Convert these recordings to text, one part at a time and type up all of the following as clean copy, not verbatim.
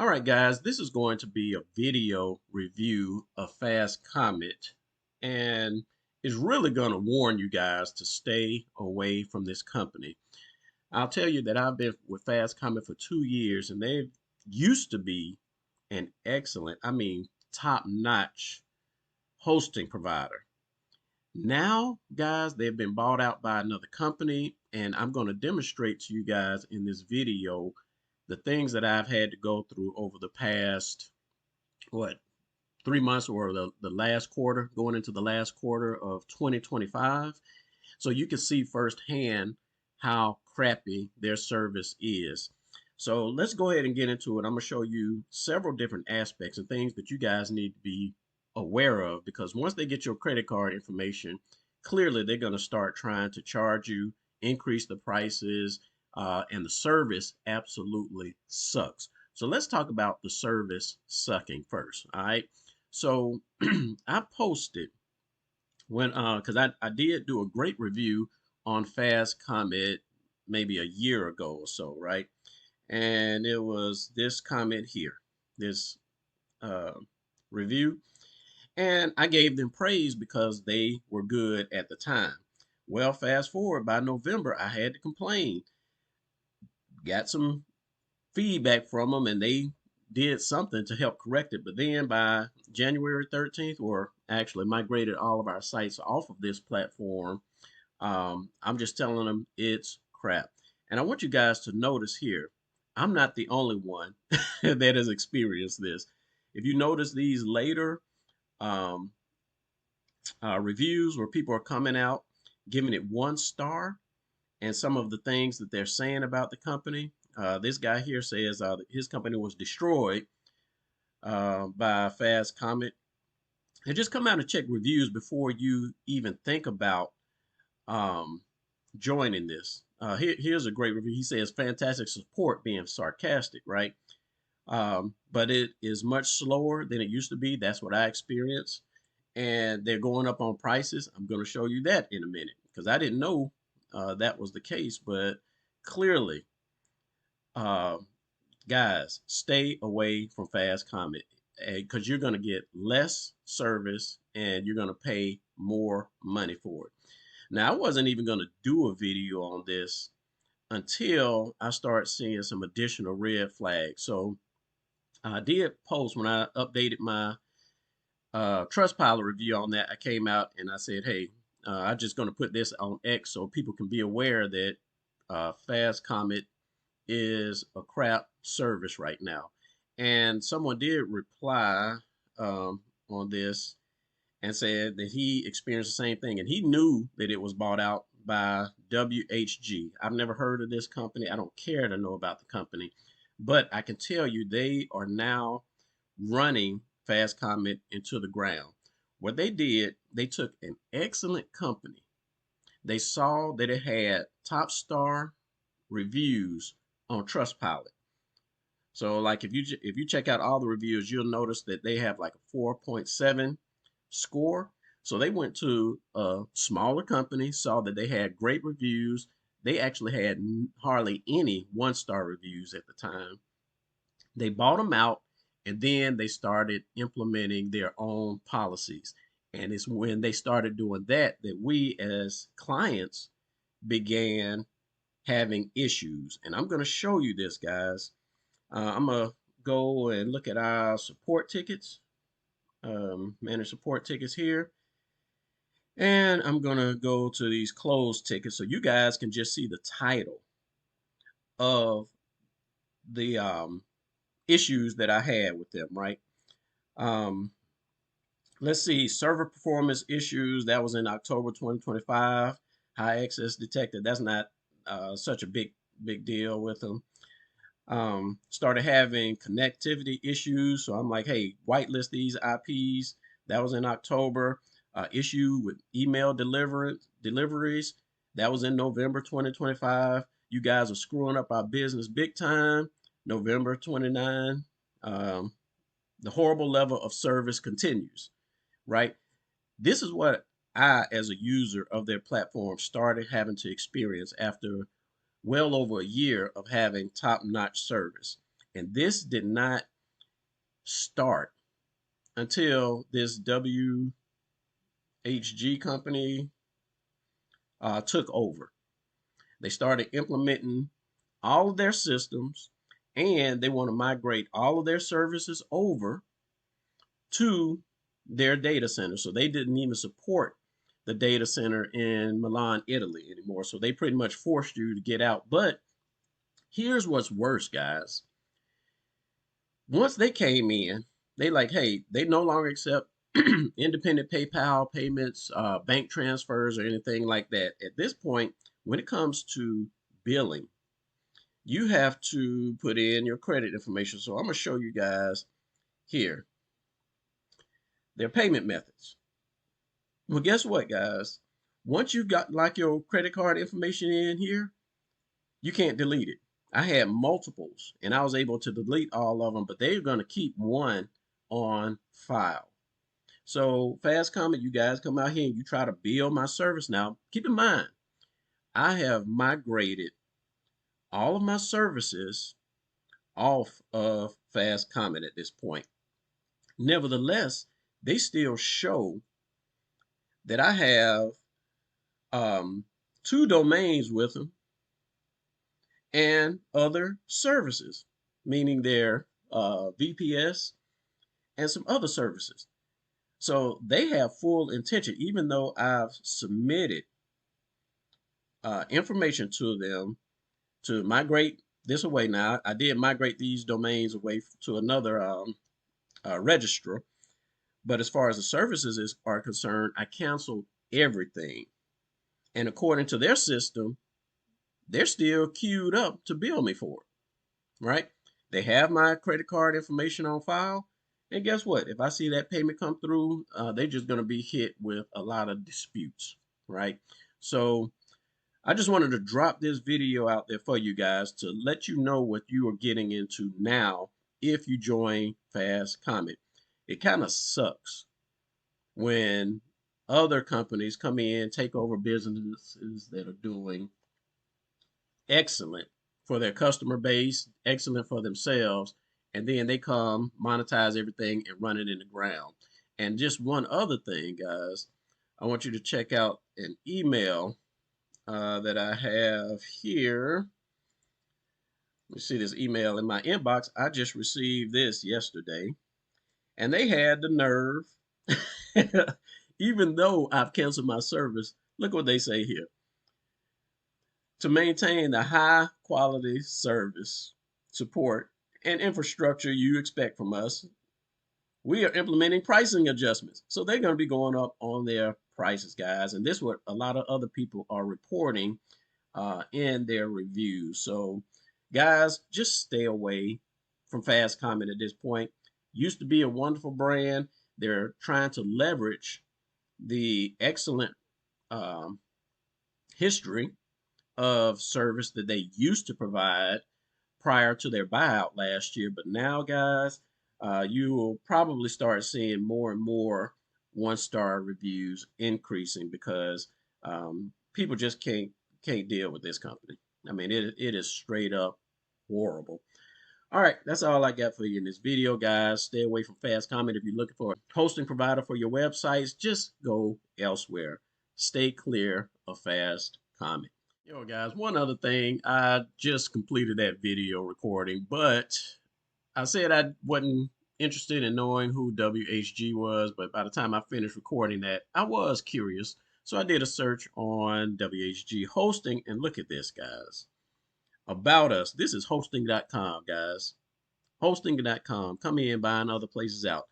All right, guys, this is going to be a video review of FastComet, and it's really going to warn you guys to stay away from this company. I'll tell you that I've been with FastComet for 2 years, and they used to be an excellent, top-notch hosting provider. Now, guys, they've been bought out by another company, and I'm going to demonstrate to you guys in this video the things that I've had to go through over the past, what, 3 months or the last quarter, going into the last quarter of 2025. So you can see firsthand how crappy their service is. So let's go ahead and get into it. I'm going to show you several different aspects and things that you guys need to be aware of, because once they get your credit card information, clearly they're going to start trying to charge you, increase the prices, and the service absolutely sucks. So let's talk about the service sucking first. All right. So I posted when because I did do a great review on FastComet maybe a year ago or so, right? And it was this comment here, this uh, review, and I gave them praise because they were good at the time. Well, fast forward by November, I had to complain. Got some feedback from them, and they did something to help correct it. But then by January 13th, or actually migrated all of our sites off of this platform, I'm just telling them it's crap. And I want you guys to notice here, I'm not the only one that has experienced this. If you notice these later um, reviews where people are coming out, giving it 1 star, and some of the things that they're saying about the company. This guy here says his company was destroyed by FastComet. And just come out and check reviews before you even think about um, joining this. Here's a great review. He says, fantastic support, being sarcastic, right? But it is much slower than it used to be. That's what I experienced. And they're going up on prices. I'm going to show you that in a minute because I didn't know that was the case. But clearly, uh, guys, stay away from FastComet because you're going to get less service and you're going to pay more money for it. Now, I wasn't even going to do a video on this until I started seeing some additional red flags. So I did post when I updated my Trustpilot review on that. I came out and I said, hey, I'm just going to put this on X so people can be aware that FastComet is a crap service right now. And someone did reply on this and said that he experienced the same thing, and he knew that it was bought out by WHG. I've never heard of this company. I don't care to know about the company, but I can tell you they are now running FastComet into the ground. What they did, they took an excellent company. They saw that it had top star reviews on Trustpilot. So like if you check out all the reviews, you'll notice that they have like a 4.7 score. So they went to a smaller company, saw that they had great reviews. They actually had hardly any 1 star reviews at the time. They bought them out, and then they started implementing their own policies. And it's when they started doing that that we as clients began having issues. And I'm going to show you this, guys. I'm going to go and look at our support tickets, manage support tickets here. And I'm going to go to these closed tickets so you guys can just see the title of the issues that I had with them, right? Um, let's see, server performance issues. That was in October 2025. High access detected. That's not such a big deal with them. Started having connectivity issues. So I'm like, hey, whitelist these IPs. That was in October. Issue with email deliveries. That was in November 2025. You guys are screwing up our business big time. November 29. The horrible level of service continues, right? This is what I, as a user of their platform, started having to experience after well over a year of having top-notch service. And this did not start until this WHG company took over. They started implementing all of their systems, and they want to migrate all of their services over to their data center. So they didn't even support the data center in Milan, Italy anymore. So they pretty much forced you to get out. But here's what's worse, guys. Once they came in, they like, hey, they no longer accept independent PayPal payments, bank transfers, or anything like that. At this point, when it comes to billing, you have to put in your credit information. So I'm going to show you guys here their payment methods. Well, guess what, guys? Once you got like your credit card information in here, you can't delete it. I had multiples and I was able to delete all of them, but they're going to keep one on file. So FastComet, you guys come out here and you try to build my service now. Keep in mind, I have migrated all of my services off of FastComet at this point. Nevertheless, they still show that I have 2 domains with them and other services, meaning their VPS and some other services. So they have full intention, even though I've submitted information to them to migrate this away. Now, I did migrate these domains away to another registrar, but as far as the services are concerned, I canceled everything. And according to their system, they're still queued up to bill me for it, right? They have my credit card information on file. And guess what? If I see that payment come through, they're just going to be hit with a lot of disputes, right? So I just wanted to drop this video out there for you guys to let you know what you are getting into now if you join FastComet. It kind of sucks when other companies come in, take over businesses that are doing excellent for their customer base, excellent for themselves, and then they come, monetize everything, and run it in the ground. And just one other thing, guys, I want you to check out an email that I have here. You see this email in my inbox. I just received this yesterday, and they had the nerve, even though I've canceled my service, look what they say here. To maintain the high quality service, support, and infrastructure you expect from us, we are implementing pricing adjustments. So they're going to be going up on their prices, guys. And this is what a lot of other people are reporting in their reviews. So guys, just stay away from FastComet at this point. Used to be a wonderful brand. They're trying to leverage the excellent history of service that they used to provide prior to their buyout last year. But now, guys, you will probably start seeing more and more 1-star reviews increasing because people just can't deal with this company. I mean, it is straight up horrible. All right, that's all I got for you in this video, guys. Stay away from FastComet. If you're looking for a hosting provider for your websites, just go elsewhere. Stay clear of FastComet. Yo, guys, one other thing. I just completed that video recording, but I said I wasn't interested in knowing who WHG was, but by the time I finished recording that, I was curious. So I did a search on WHG hosting, and look at this, guys. About us. This is hosting.com, guys. Hosting.com. Come in, buying other places out.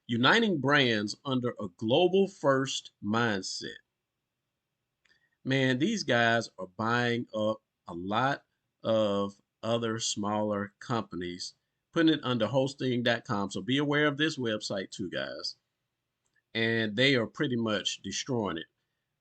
Uniting brands under a global first mindset. Man, these guys are buying up a lot of other smaller companies, putting it under hosting.com. So be aware of this website too, guys. And they are pretty much destroying it.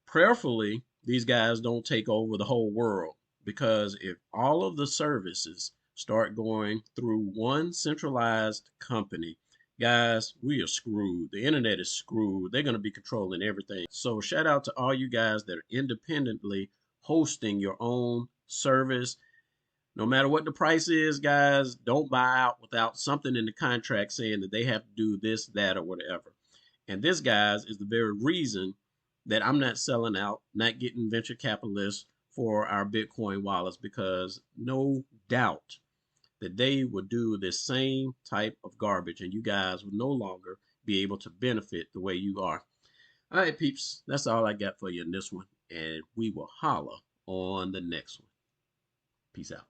Prayerfully, these guys don't take over the whole world, because if all of the services start going through one centralized company, guys, we are screwed. The internet is screwed. They're going to be controlling everything. So shout out to all you guys that are independently hosting your own service. No matter what the price is, guys, don't buy out without something in the contract saying that they have to do this, that, or whatever. And this, guys, is the very reason that I'm not selling out, not getting venture capitalists for our Bitcoin wallets, because no doubt that they would do this same type of garbage and you guys would no longer be able to benefit the way you are. All right, peeps, that's all I got for you in this one. And we will holla on the next one. Peace out.